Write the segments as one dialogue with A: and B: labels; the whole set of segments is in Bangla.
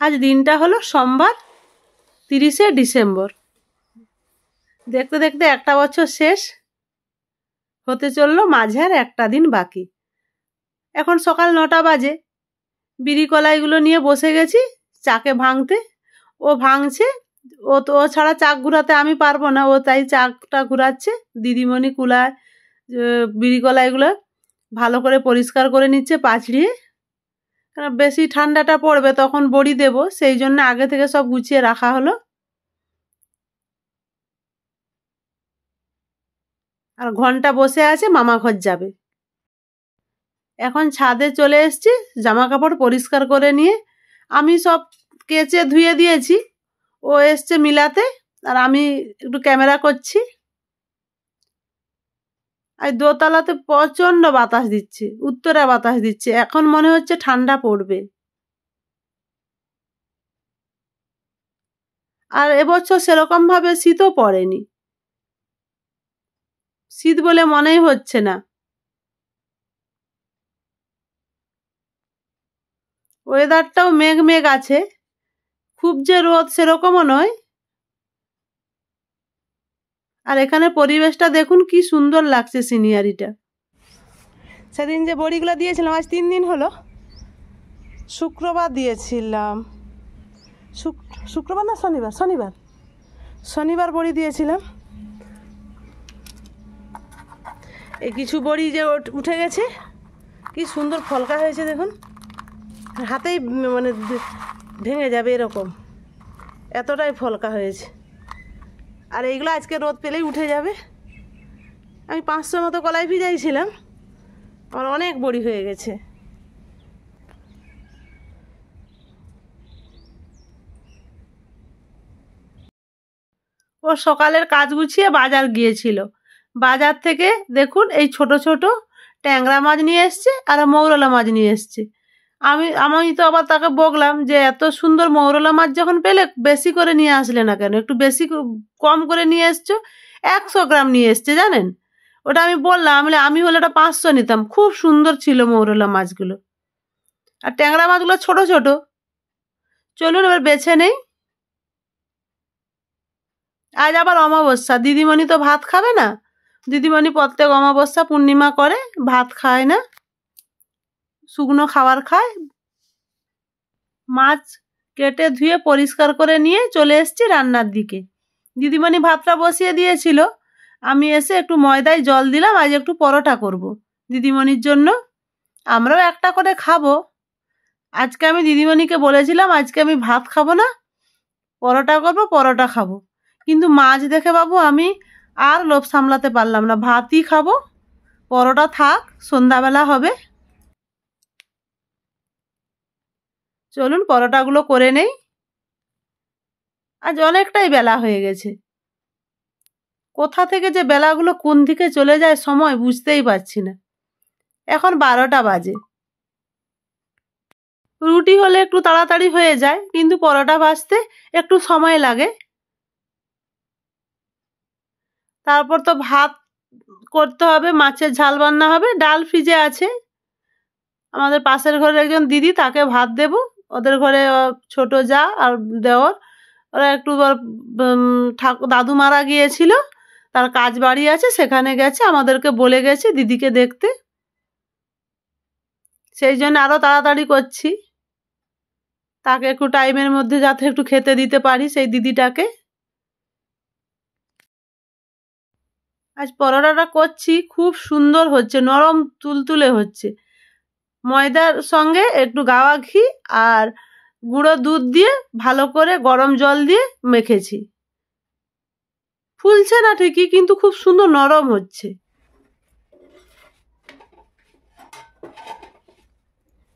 A: আজ দিনটা হলো সোমবার 30শে ডিসেম্বর। দেখতে দেখতে একটা বছর শেষ হতে চললো, মাঝে আর একটা দিন বাকি। এখন সকাল 9টা বাজে। বিড়ি কলাইগুলো নিয়ে বসে গেছি চাকে ভাঙতে। ও ভাঙছে, ও ছাড়া চাক ঘুরাতে আমি পারবো না, ও তাই চাকটা ঘুরাচ্ছে। দিদিমণি কুলায় বিড়ি কলাইগুলো ভালো করে পরিষ্কার করে নিচ্ছে পাঁচড়িয়ে। বেশি ঠান্ডাটা পড়বে তখন বড়ি দেব, সেই জন্য আগে থেকে সব গুছিয়ে রাখা হলো। আর ঘন্টা বসে আছে, মামা ঘর যাবে। এখন ছাদে চলে এসেছি জামা কাপড় পরিষ্কার করে নিয়ে। আমি সব কেচে ধুয়ে দিয়েছি, ও এসছে মিলাতে, আর আমি একটু ক্যামেরা করছি। আর দোতলাতে প্রচন্ড বাতাস দিচ্ছে, উত্তরা বাতাস দিচ্ছে। এখন মনে হচ্ছে ঠান্ডা পড়বে। আর এবছর সেরকম ভাবে শীতও পড়েনি, শীত বলে মনেই হচ্ছে না। ওয়েদারটাও মেঘ মেঘ আছে, খুব যে রোদ সেরকমও নয়। আর এখানে পরিবেশটা দেখুন কি সুন্দর লাগছে, সিনিয়ারিটা। সেদিন যে বড়িগুলো দিয়েছিলাম, আজ 3 দিন হলো। শুক্রবার দিয়েছিলাম, শুক্রবার না শনিবার বড়ি দিয়েছিলাম। এই কিছু বড়ি যে উঠে গেছে, কি সুন্দর ফলকা হয়েছে দেখুন। হাতেই মানে ভেঙে যাবে এরকম, এতটাই ফলকা হয়েছে। আর এইগুলো আজকে রোদ পেলেই উঠে যাবে। আমি 500 মতো কলাই ভিজাইছিলাম, আমার অনেক বড়ি হয়ে গেছে। ও সকালের কাজ গুছিয়ে বাজার গিয়েছিল। বাজার থেকে দেখুন এই ছোট ছোট ট্যাংরা মাছ নিয়ে এসছে আর মৌরলা মাছ নিয়ে এসছে। আমি তো আবার তাকে বকলাম যে এত সুন্দর মৌরলা মাছ যখন পেলে বেশি করে নিয়ে আসলে না কেন, একটু বেশি কম করে নিয়ে এসছো। 100 গ্রাম নিয়ে এসছে জানেন। ওটা আমি বললাম, আমি হলে ওটা 500 নিতাম। খুব সুন্দর ছিল মৌরলা মাছগুলো, আর ট্যাংরা মাছগুলো ছোট ছোট। চলুন এবার বেছে নেই। আজ আবার অমাবস্যা, দিদিমণি তো ভাত খাবে না। দিদিমণি প্রত্যেক অমাবস্যা পূর্ণিমা করে ভাত খায় না, শুকনো খাবার খায়। মাছ কেটে ধুয়ে পরিষ্কার করে নিয়ে চলে এসেছি রান্নার দিকে। দিদিমণি ভাতটা বসিয়ে দিয়েছিল, আমি এসে একটু ময়দায় জল দিলাম। আজ একটু পরোটা করব দিদিমণির জন্য, আমরাও একটা করে খাবো। আজকে আমি দিদিমণিকে বলেছিলাম আজকে আমি ভাত খাবো না, পরোটা করব, পরোটা খাবো। কিন্তু মাছ দেখে বাবু আমি আর লোভ সামলাতে পারলাম না, ভাতই খাবো। পরোটা থাক, সন্ধ্যাবেলা হবে। চলুন পরোটাগুলো করে নেই, আজ অনেকটাই বেলা হয়ে গেছে। কোথা থেকে যে বেলাগুলো কোন দিকে চলে যায় সময় বুঝতেই পারছি না। এখন 12টা বাজে। রুটি হলে একটু তাড়াতাড়ি হয়ে যায়, কিন্তু পরোটা ভাজতে একটু সময় লাগে। তারপর তো ভাত করতে হবে, মাছের ঝাল রান্না হবে, ডাল ফ্রিজে আছে। আমাদের পাশের ঘরের একজন দিদি, তাকে ভাত দেব। ওদের ঘরে ছোট যা আর দেওর, ওরা একটু দাদু মারা গিয়েছিল, তার কাজ বাড়ি আছে, সেখানে গেছে। আমাদেরকে বলে গেছে দিদিকে দেখতে, সেই জন্য আরো তাড়াতাড়ি করছি। তাকে একটু টাইমের মধ্যে যাতে একটু খেতে দিতে পারি সেই দিদিটাকে। আজ পরোটাটা করছি, খুব সুন্দর হচ্ছে, নরম তুলতুলে হচ্ছে। ময়দার সঙ্গে একটু গাওয়া ঘি আর গুঁড়ো দুধ দিয়ে ভালো করে গরম জল দিয়ে মেখেছি। ফুলছে না ঠিকই, কিন্তু খুব সুন্দর নরম হচ্ছে।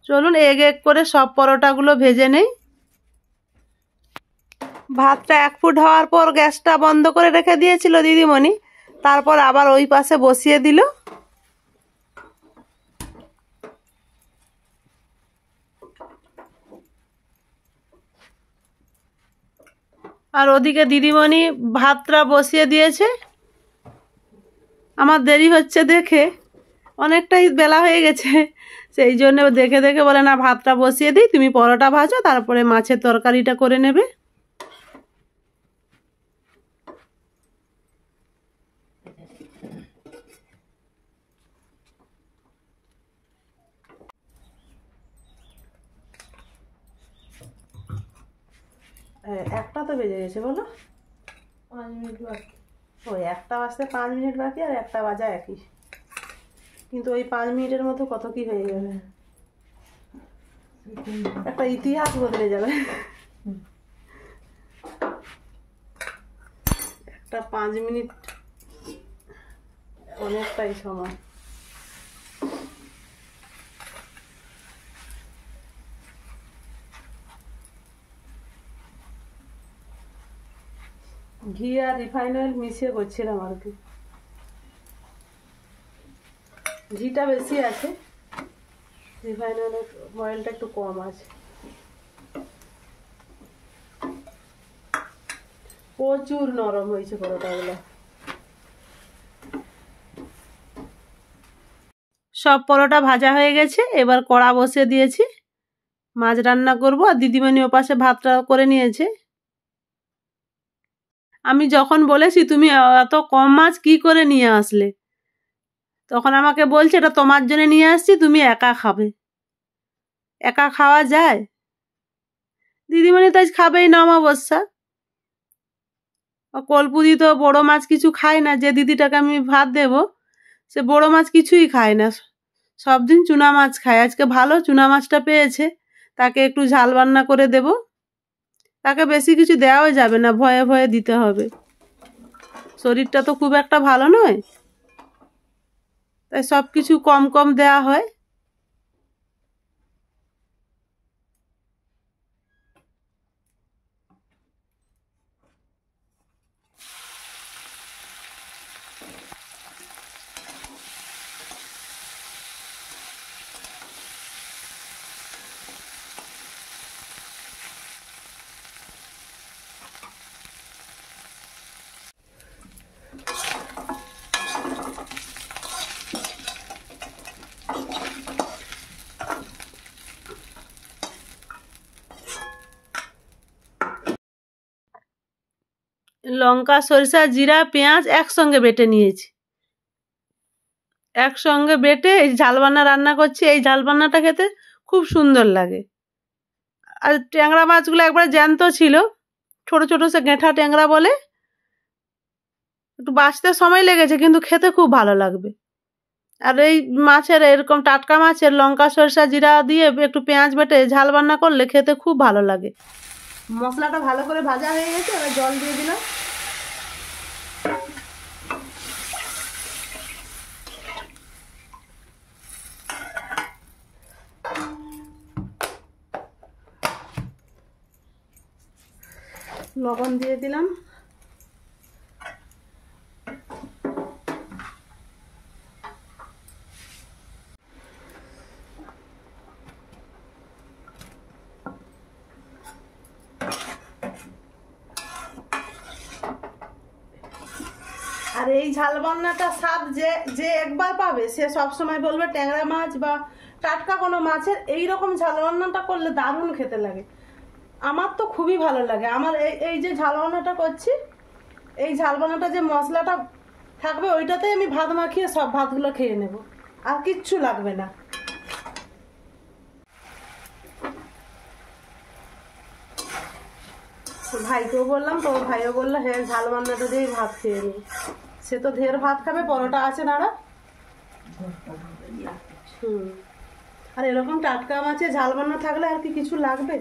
A: চলুন এক এক করে সব পরোটাগুলো ভেজে নেই। ভাতটা 1 ফুট হওয়ার পর গ্যাসটা বন্ধ করে রেখে দিয়েছিল দিদিমণি, তারপর আবার ওই পাশে বসিয়ে দিল। আর ওদিকে দিদিমণি ভাতটা বসিয়ে দিয়েছে। আমার দেরি হচ্ছে দেখে, অনেকটাই বেলা হয়ে গেছে, সেই জন্য দেখে দেখে বলে না ভাতটা বসিয়ে দিই, তুমি পরোটা ভাজো, তারপরে মাছের তরকারিটা করে নেবে। একটা তো বেজে গেছে, বলো 5 মিনিট বাকি। ওই একটা বাজতে 5 মিনিট বাকি, আর একটা বাজা একই, কিন্তু ওই 5 মিনিটের মধ্যে কত কি হয়ে যাবে, একটা ইতিহাস বদলে যাবে। একটা 5 মিনিট অনেকটাই সময়। ঘি আর রিফাইন অয়েল মিশিয়ে করছিলাম আর কি। ঘিটা বেশি আছে, রিফাইন অয়েলটা একটু কম আছে। প্রচুর নরম হয়েছে পরোটাগুলো। সব পরোটা ভাজা হয়ে গেছে, এবার কড়া বসিয়ে দিয়েছি, মাছ রান্না করব। আর দিদিমণি ওপাশে ভাতটা করে নিয়েছে। আমি যখন বলেছি তুমি এত কম মাছ কি করে নিয়ে আসলে, তখন আমাকে বলছে এটা তোমার জন্য নিয়ে আসছি, তুমি একা খাবে। একা খাওয়া যায়? দিদিমণি তো আজ খাবেই না অমাবস্যা। কল্পুদি তো বড় মাছ কিছু খায় না, যে দিদিটাকে আমি ভাত দেব সে বড় মাছ কিছুই খায় না, সব দিন চুনা মাছ খায়। আজকে ভালো চুনা মাছটা পেয়েছে, তাকে একটু ঝাল রান্না করে দেব। তাকে বেশি কিছু দেওয়াও যাবে না, ভয়ে ভয়ে দিতে হবে, শরীরটা তো খুব একটা ভালো নয়, তাই সব কিছু কম কম দেয়া হয়। লঙ্কা, সরিষা, জিরা, পেঁয়াজ একসঙ্গে বেটে নিয়েছি। একসঙ্গে বেটে এই ঝালবান্না রান্না করছি। এই ঝালবান্নাটা খেতে খুব সুন্দর লাগে। আর ট্যাংরা মাছগুলো একবার জ্যান্ত ছিল, ছোট ছোট সে গেঁঠা ট্যাংরা বলে, একটু বাঁচতে সময় লেগেছে, কিন্তু খেতে খুব ভালো লাগবে। আর এই মাছের এরকম টাটকা মাছের লঙ্কা, সরিষা, জিরা দিয়ে একটু পেঁয়াজ বেটে ঝাল রান্না করলে খেতে খুব ভালো লাগে। মশলাটা ভালো করে ভাজা হয়ে গেছে, এবার জল দিয়ে দিলাম। লবণ দিয়ে দিলাম। আর এই ঝাল রান্নাটা স্বাদ যে যে একবার পাবে সে সব সময় বলবে ট্যাংরা মাছ বা টাটকা কোনো মাছের এই রকম ঝাল রান্নাটা করলে দারুণ খেতে লাগে। আমার তো খুবই ভালো লাগে। আমার এই যে ঝাল রান্নাটা করছি, এই ঝাল রান্নাটা যে মশলাটা থাকবে ওইটাতেই আমি ভাত মাখিয়ে সব ভাতগুলো খেয়ে নেব, আর কিচ্ছু লাগবে না। ভাইকেও বললাম, তো ভাইও বললো হ্যাঁ ঝাল রান্নাটা দিয়েই ভাত খেয়ে নি। সে তো ঢের ভাত খাবে, পরোটা আছে নাড়া। আর এরকম টাটকা মাছে ঝাল রান্না থাকলে আর কি কিছু লাগবে।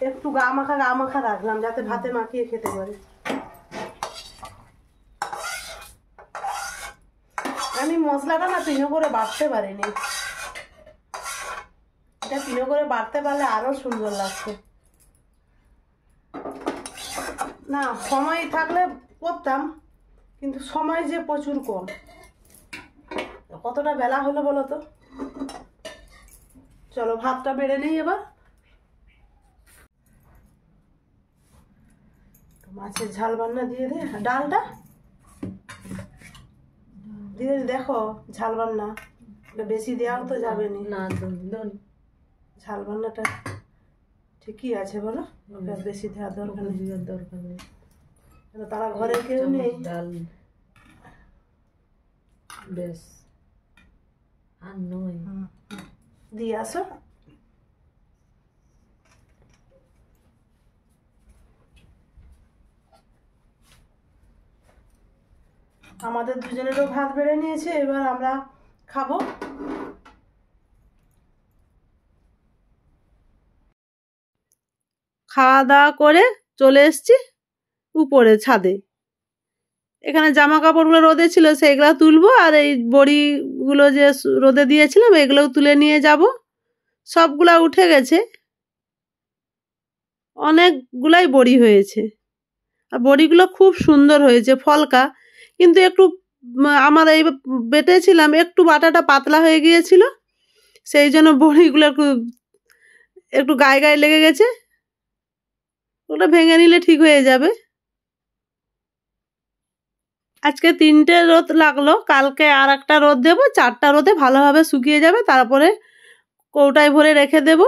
A: একটু গা মাখা রাখলাম যাতে ভাতে মাখিয়ে খেতে পারে। আমি মশলাটা না পিনো করে বাটতে পারিনি, এটা পিনো করে বাটতে পারলে আরো সুন্দর লাগতো। না সময় থাকলে করতাম, কিন্তু সময় যে প্রচুর কম। কতটা বেলা হলো বলো তো, চলো ভাতটা বেড়ে নেই এবার। মাছের ঝাল রান্না দিয়ে দে, ডালটা দিয়ে দেখো ঝাল বান্না বেশি দেওয়াও তো যাবে না, ঝাল বান্নাটা ঠিকই আছে বলো, বেশি দেওয়ার দরকার নেই, তারা ঘরে কেউ নেই। ডাল বেশ আর নয়, দিয়ে আসো। আমাদের দুজনেরও ভাত বেড়ে নিয়েছে, এবার আমরা খাবো। খাওয়া দাওয়া করে চলে এসেছি উপরে ছাদে। এখানে জামা কাপড়গুলো রোদে ছিল, সেইগুলো তুলবো, আর এই বড়িগুলো যে রোদে দিয়েছিলাম এগুলোও তুলে নিয়ে যাব। সবগুলা উঠে গেছে, অনেকগুলাই বড়ি হয়েছে, আর বড়িগুলো খুব সুন্দর হয়েছে ফলকা, কিন্তু একটু আমার এই বেটেছিলাম একটু বাটাটা পাতলা হয়ে গিয়েছিল, সেই জন্য বড়িগুলো একটু গায়ে গায়ে লেগে গেছে। ওটা ভেঙে নিলে ঠিক হয়ে যাবে। আজকে 3টে রোদ লাগলো, কালকে আর একটা রোদ দেবো, 4টা রোদে ভালোভাবে শুকিয়ে যাবে, তারপরে কৌটায় ভরে রেখে দেব।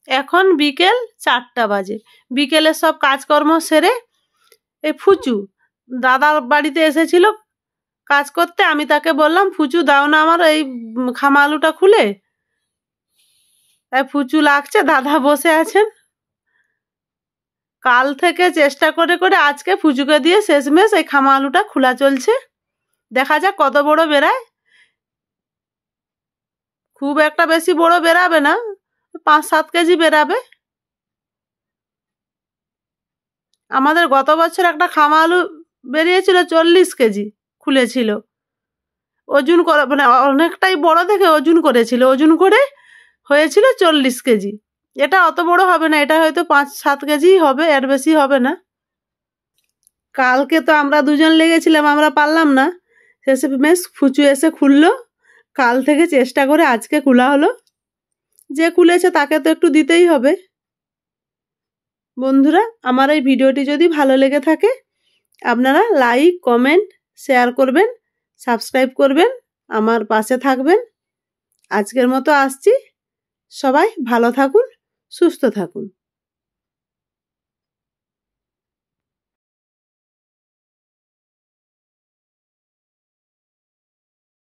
A: এখন বিকেল 4টা বাজে। বিকেলে সব কাজকর্ম সেরে এই ফুচু দাদার বাড়িতে এসেছিল কাজ করতে, আমি তাকে বললাম ফুচু দাও না আমার এই খামা আলুটা খুলে। তাই ফুচু লাগছে, দাদা বসে আছেন। কাল থেকে চেষ্টা করে করে আজকে ফুচুকে দিয়ে শেষমেশ এই খামা আলুটা খোলা চলছে। দেখা যাক কত বড় বেরায়। খুব একটা বেশি বড় বেরাবে না, 5-7 কেজি বেরাবে। আমাদের গত বছর একটা খামা আলু বেরিয়েছিল 40 কেজি খুলেছিল, ওজন করে মানে অনেকটাই বড় দেখে ওজন করেছিল, ওজন করে হয়েছিল 40 কেজি। এটা অত বড় হবে না, এটা হয়তো 5-7 কেজি হবে, এর বেশি হবে না। কালকে তো আমরা দুজন লেগেছিলাম, আমরা পারলাম না, শেষে বেশ ফুচু এসে খুললো। কাল থেকে চেষ্টা করে আজকে খোলা হলো। যে খুলেছে তাকে তো একটু দিতেই হবে। বন্ধুরা, আমার এই ভিডিওটি যদি ভালো লেগে থাকে আপনারা লাইক, কমেন্ট, শেয়ার করবেন, সাবস্ক্রাইব করবেন, আমার পাশে থাকবেন। আজকের মতো আসছি, সবাই ভালো থাকুন, সুস্থ থাকুন।